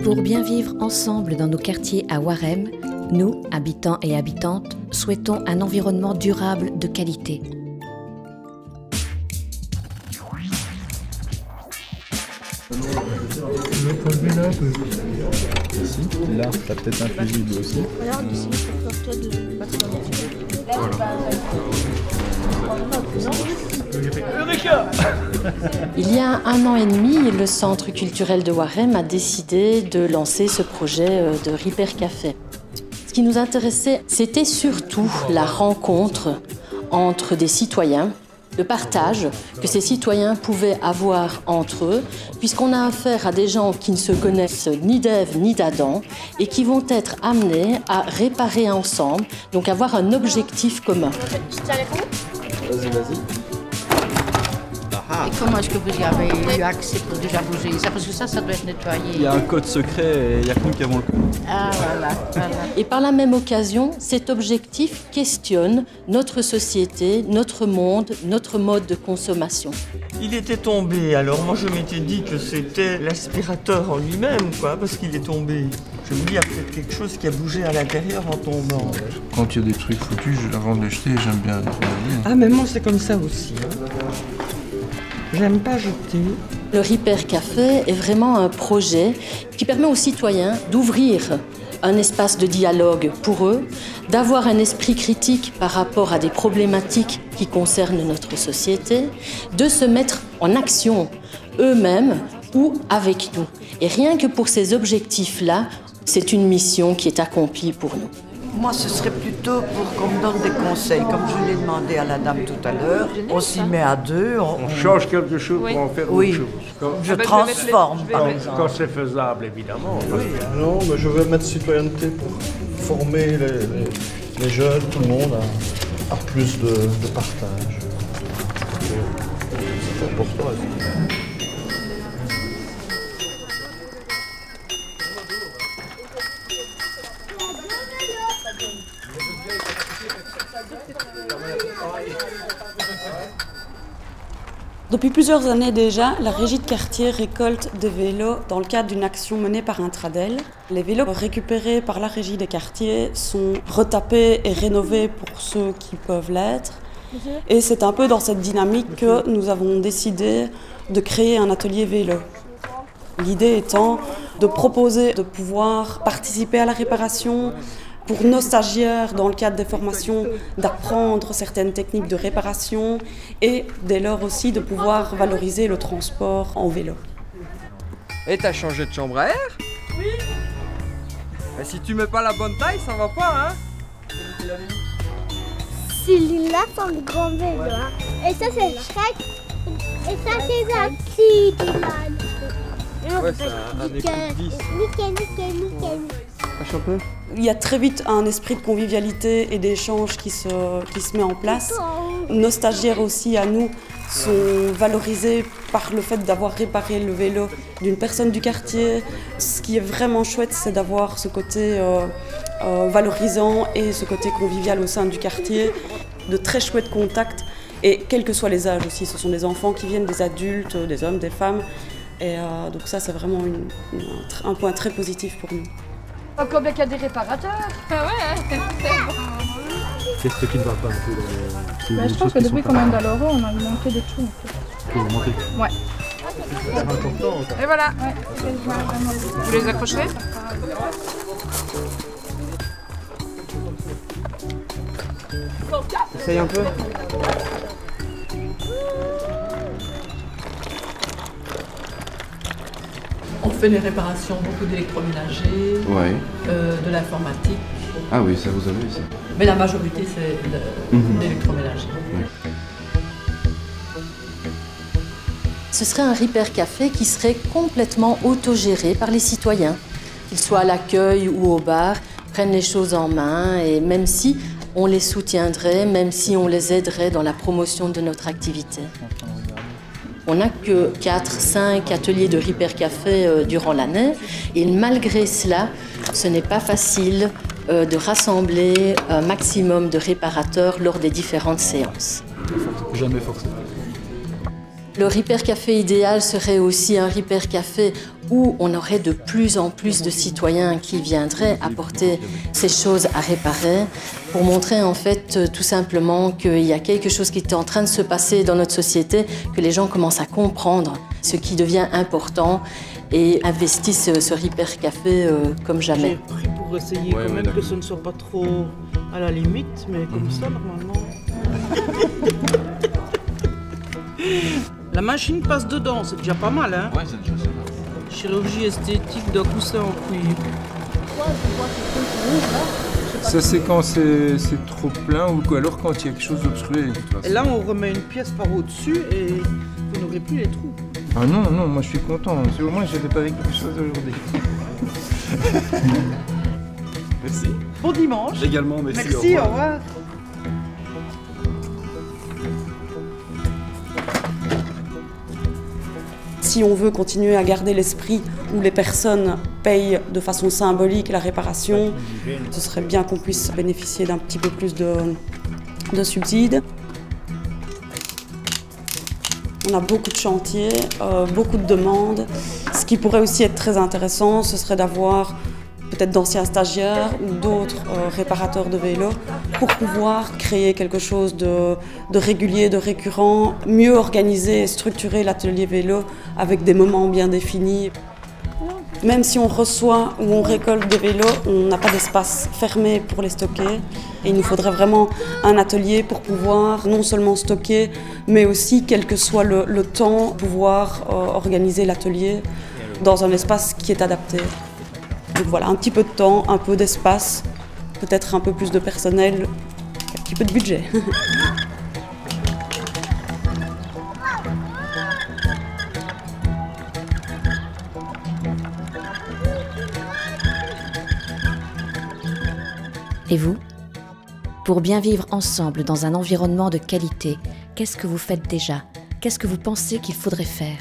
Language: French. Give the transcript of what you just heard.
Pour bien vivre ensemble dans nos quartiers à Waremme, nous, habitants et habitantes, souhaitons un environnement durable de qualité. Ici, là, t'as peut-être un fusible aussi. Regarde ici, toi de Il y a 1 an et demi, le Centre culturel de Waremme a décidé de lancer ce projet de Ripper Café. Ce qui nous intéressait, c'était surtout la rencontre entre des citoyens, le partage que ces citoyens pouvaient avoir entre eux, puisqu'on a affaire à des gens qui ne se connaissent ni d'Ève ni d'Adam et qui vont être amenés à réparer ensemble, donc avoir un objectif commun. Vas-y, vas-y. Et comment est-ce que vous y avez eu accès pour déjà bouger ça? Parce que ça doit être nettoyé. Il y a un code secret et il n'y a que nous qui avons le code. Ah voilà. Et par la même occasion, cet objectif questionne notre société, notre monde, notre mode de consommation. Il était tombé, alors moi je m'étais dit que c'était l'aspirateur en lui-même, quoi, parce qu'il est tombé. Je me dis, il y a peut-être quelque chose qui a bougé à l'intérieur en tombant. Quand il y a des trucs foutus, avant de les jeter, j'aime bien nettoyer. Ah mais moi c'est comme ça aussi. J'aime pas jeter. Le Ripper Café est vraiment un projet qui permet aux citoyens d'ouvrir un espace de dialogue pour eux, d'avoir un esprit critique par rapport à des problématiques qui concernent notre société, de se mettre en action eux-mêmes ou avec nous. Et rien que pour ces objectifs-là, c'est une mission qui est accomplie pour nous. Moi, ce serait plutôt pour qu'on me donne des conseils, comme je l'ai demandé à la dame tout à l'heure. On s'y met à deux. On change quelque chose pour en faire autre chose. Je transforme, par exemple. Quand c'est faisable, évidemment. Oui. Non, mais je veux mettre citoyenneté pour former les jeunes, tout le monde, à plus de partage. C'est important, évidemment. Depuis plusieurs années déjà, la régie de quartier récolte des vélos dans le cadre d'une action menée par Intradel. Les vélos récupérés par la régie des quartiers sont retapés et rénovés pour ceux qui peuvent l'être. Et c'est un peu dans cette dynamique que nous avons décidé de créer un atelier vélo. L'idée étant de proposer de pouvoir participer à la réparation, pour nos stagiaires, dans le cadre des formations, d'apprendre certaines techniques de réparation et dès lors aussi de pouvoir valoriser le transport en vélo. Et t'as changé de chambre à air? Oui. Et si tu mets pas la bonne taille, ça va pas, hein? Celui-là, c'est un grand vélo, hein. Et ça, c'est Shrek. Et ça, c'est un petit Dylan. Ouais, c'est un écoute 10. Nickel. Il y a très vite un esprit de convivialité et d'échange qui se met en place. Nos stagiaires aussi, à nous, sont valorisés par le fait d'avoir réparé le vélo d'une personne du quartier. Ce qui est vraiment chouette, c'est d'avoir ce côté valorisant et ce côté convivial au sein du quartier. De très chouettes contacts, et quels que soient les âges aussi. Ce sont des enfants qui viennent, des adultes, des hommes, des femmes. Et donc ça, c'est vraiment un point très positif pour nous. Comme il y a des réparateurs. Ah ouais. Qu'est-ce qui ne va pas un peu dans je pense que depuis qu'on est dans l'euro, on a manqué de tout. Faut monter. Ouais. C'est important. Et voilà. Ouais. Vous les accrochez? Essaye un peu. On fait les réparations, beaucoup d'électroménager, de l'informatique. Ah oui, ça vous avez ici. Mais la majorité, c'est d'électroménager. Ce serait un Ripper Café qui serait complètement autogéré par les citoyens, qu'ils soient à l'accueil ou au bar, prennent les choses en main, et même si on les soutiendrait, même si on les aiderait dans la promotion de notre activité. On n'a que 4-5 ateliers de Ripper Café durant l'année, et malgré cela, ce n'est pas facile de rassembler un maximum de réparateurs lors des différentes séances. Jamais forcément. Le Ripper Café idéal serait aussi un Ripper Café où on aurait de plus en plus de citoyens qui viendraient apporter ces choses à réparer pour montrer en fait tout simplement qu'il y a quelque chose qui est en train de se passer dans notre société, que les gens commencent à comprendre ce qui devient important et investissent ce Repair Café comme jamais. J'ai pris pour essayer quand même que ce ne soit pas trop à la limite, mais comme ça normalement. La machine passe dedans, c'est déjà pas mal, hein? Ouais, c'est déjà ça. Chirurgie esthétique de coussin en cuir. Ça, c'est quand c'est trop plein ou alors quand il y a quelque chose d'obstrué. Et là, on remet une pièce par au-dessus et vous n'aurez plus les trous. Ah non, non, moi je suis content. C'est au moins j'ai réparé quelque chose aujourd'hui. Merci. Bon dimanche. Également, merci. Merci, au revoir. Si on veut continuer à garder l'esprit où les personnes payent de façon symbolique la réparation, ce serait bien qu'on puisse bénéficier d'un petit peu plus de subsides. On a beaucoup de chantiers, beaucoup de demandes. Ce qui pourrait aussi être très intéressant, ce serait d'avoir peut-être d'anciens stagiaires ou d'autres réparateurs de vélos pour pouvoir créer quelque chose de régulier, de récurrent, mieux organiser et structurer l'atelier vélo avec des moments bien définis. Même si on reçoit ou on récolte des vélos, on n'a pas d'espace fermé pour les stocker. Et il nous faudrait vraiment un atelier pour pouvoir non seulement stocker, mais aussi, quel que soit le temps, pouvoir organiser l'atelier dans un espace qui est adapté. Donc voilà, un petit peu de temps, un peu d'espace, peut-être un peu plus de personnel, un petit peu de budget. Et vous? Pour bien vivre ensemble dans un environnement de qualité, qu'est-ce que vous faites déjà? Qu'est-ce que vous pensez qu'il faudrait faire?